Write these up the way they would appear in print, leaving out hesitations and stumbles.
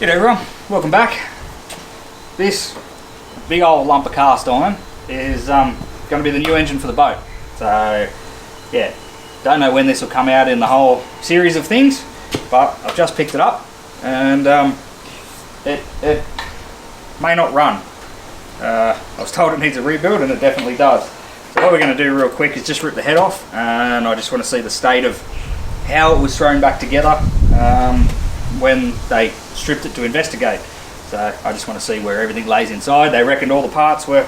G'day everyone, welcome back. This big old lump of cast iron is going to be the new engine for the boat. So yeah, don't know when this will come out in the whole series of things, but I've just picked it up and it may not run. I was told it needs a rebuild and it definitely does. So what we're going to do real quick is just rip the head off, and I just want to see the state of how it was thrown back together when they stripped it to investigate. So I just want to see where everything lays inside. They reckoned all the parts were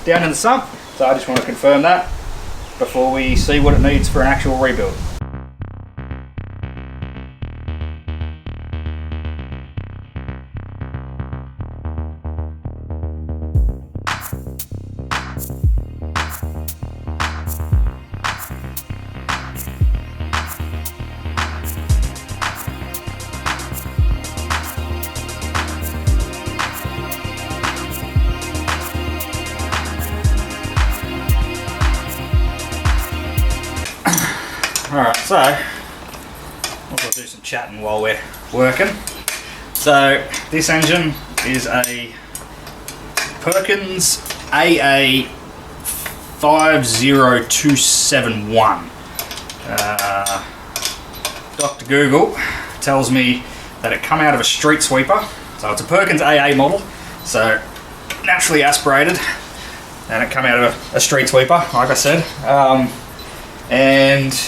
down in the sump, so I just want to confirm that before we see what it needs for an actual rebuild. Alright, so we'll do some chatting while we're working. So this engine is a Perkins AA 50271. Dr. Google tells me that it come out of a street sweeper. So it's a Perkins AA model, so naturally aspirated, and it come out of a street sweeper, like I said. And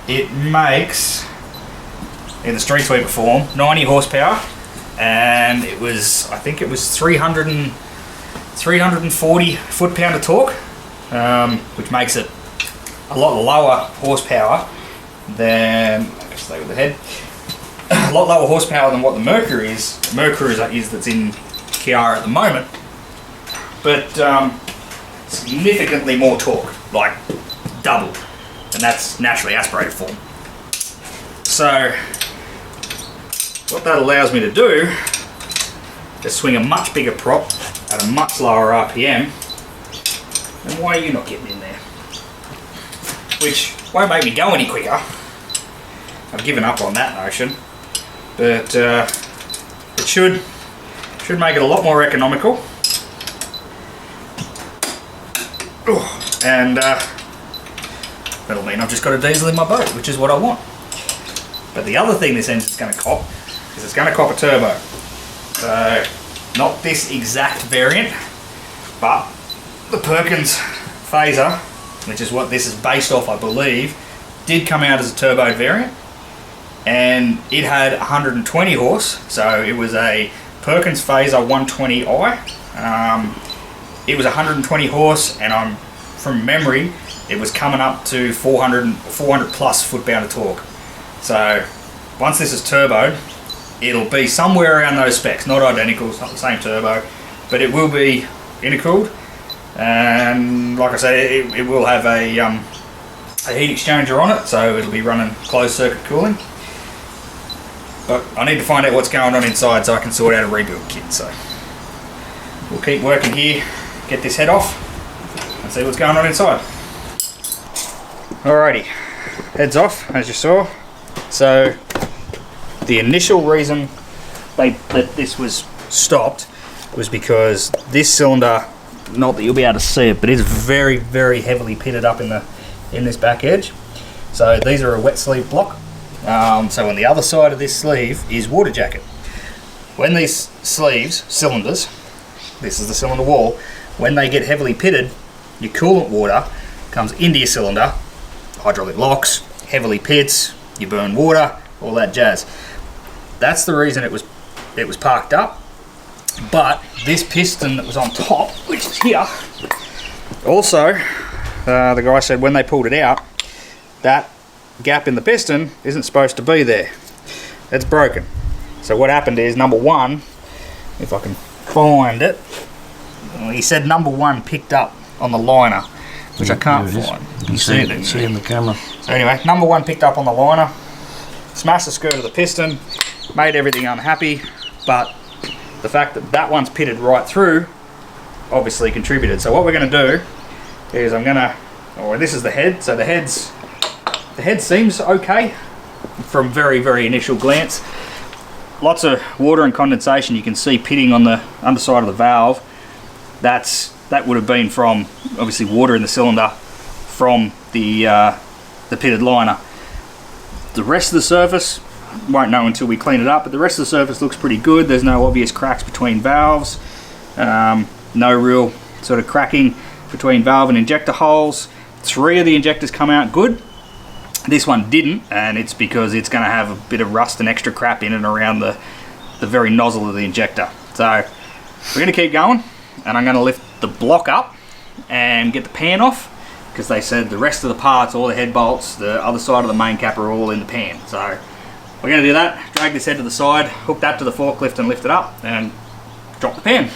it makes, in the street sweeper form, 90 horsepower, and it was, I think it was 340 foot-pound of torque, which makes it a lot lower horsepower than, I'll just stay with the head, a lot lower horsepower than what the Mercury is. The Mercury is that's in Kiarra at the moment, but significantly more torque, like double. And that's naturally aspirated form. So what that allows me to do is swing a much bigger prop at a much lower RPM. And why are you not getting in there? Which won't make me go any quicker. I've given up on that notion, but it should make it a lot more economical. And that'll mean I've just got a diesel in my boat, which is what I want. But the other thing this engine's going to cop is it's going to cop a turbo. So, not this exact variant, but the Perkins phaser, which is what this is based off, I believe, did come out as a turbo variant. And it had 120 horse, so it was a Perkins phaser 120i. It was 120 horse, and from memory, it was coming up to 400 plus foot-pound of torque. So once this is turboed, it'll be somewhere around those specs. Not identical, it's not the same turbo, but it will be intercooled. And like I said, it will have a heat exchanger on it, so it'll be running closed circuit cooling. But I need to find out what's going on inside so I can sort out a rebuild kit. So we'll keep working here, get this head off, and see what's going on inside. Alrighty, heads off, as you saw. So the initial reason that this was stopped was because this cylinder, not that you'll be able to see it, but it's very, very heavily pitted up in this back edge. So these are a wet sleeve block. So on the other side of this sleeve is water jacket. When these cylinders, this is the cylinder wall, when they get heavily pitted, your coolant water comes into your cylinder. Hydraulic locks, heavily pits, you burn water, all that jazz. That's the reason it was parked up. But this piston that was on top, which is here, also the guy said when they pulled it out, that gap in the piston isn't supposed to be there. It's broken. So what happened is, number one, if I can find it, he said number one picked up on the liner, which I can't find. You see it in the camera. So anyway, number one picked up on the liner, smashed the skirt of the piston, made everything unhappy, but the fact that that one's pitted right through obviously contributed. So what we're going to do is this is the head, so the head seems okay from very, very initial glance. lots of water and condensation you can see pitting on the underside of the valve. That would have been from obviously water in the cylinder from the pitted liner. The rest of the surface, won't know until we clean it up, but the rest of the surface looks pretty good. There's no obvious cracks between valves, no real sort of cracking between valve and injector holes. 3 of the injectors come out good. This one didn't, and it's because it's going to have a bit of rust and extra crap in and around the very nozzle of the injector. So we're going to keep going, and I'm going to lift the block up and get the pan off, because they said the rest of the parts, all the head bolts, the other side of the main cap are all in the pan. So we're going to do that, drag this head to the side, hook that to the forklift and lift it up, and drop the pan.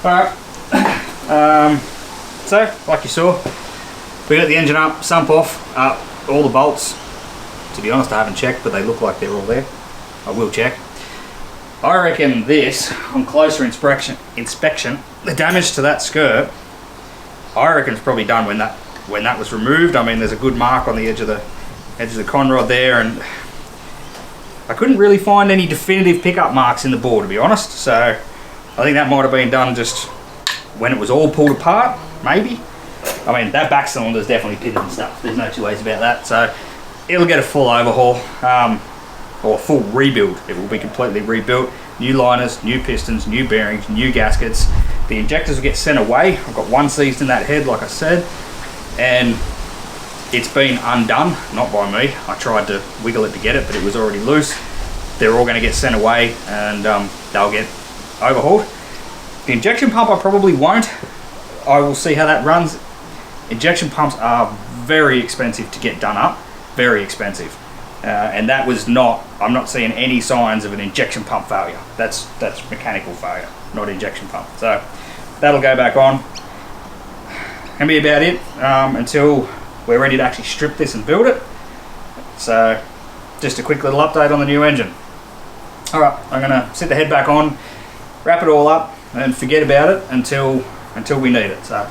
Alright, so like you saw, we got the engine up, sump off, all the bolts. To be honest, I haven't checked, but they look like they're all there. I will check. I reckon this, on closer inspection, the damage to that skirt, I reckon it's probably done when that was removed. I mean, there's a good mark on the edge of the conrod there, and I couldn't really find any definitive pickup marks in the bore, to be honest. So I think that might have been done just when it was all pulled apart, maybe. I mean, that back cylinder is definitely pitted and stuff. There's no two ways about that. So it'll get a full overhaul, or a full rebuild. It will be completely rebuilt. New liners, new pistons, new bearings, new gaskets. The injectors will get sent away. I've got one seized in that head, like I said, and it's been undone, not by me. I tried to wiggle it to get it, but it was already loose. They're all going to get sent away, and they'll get overhauled. The injection pump I probably won't. I will see how that runs. Injection pumps are very expensive to get done up, very expensive, and that was not, I'm not seeing any signs of an injection pump failure. That's mechanical failure, not injection pump. So that'll go back on and be about it until we're ready to actually strip this and build it. So just a quick little update on the new engine. Alright, I'm going to sit the head back on, wrap it all up, and forget about it until we need it. So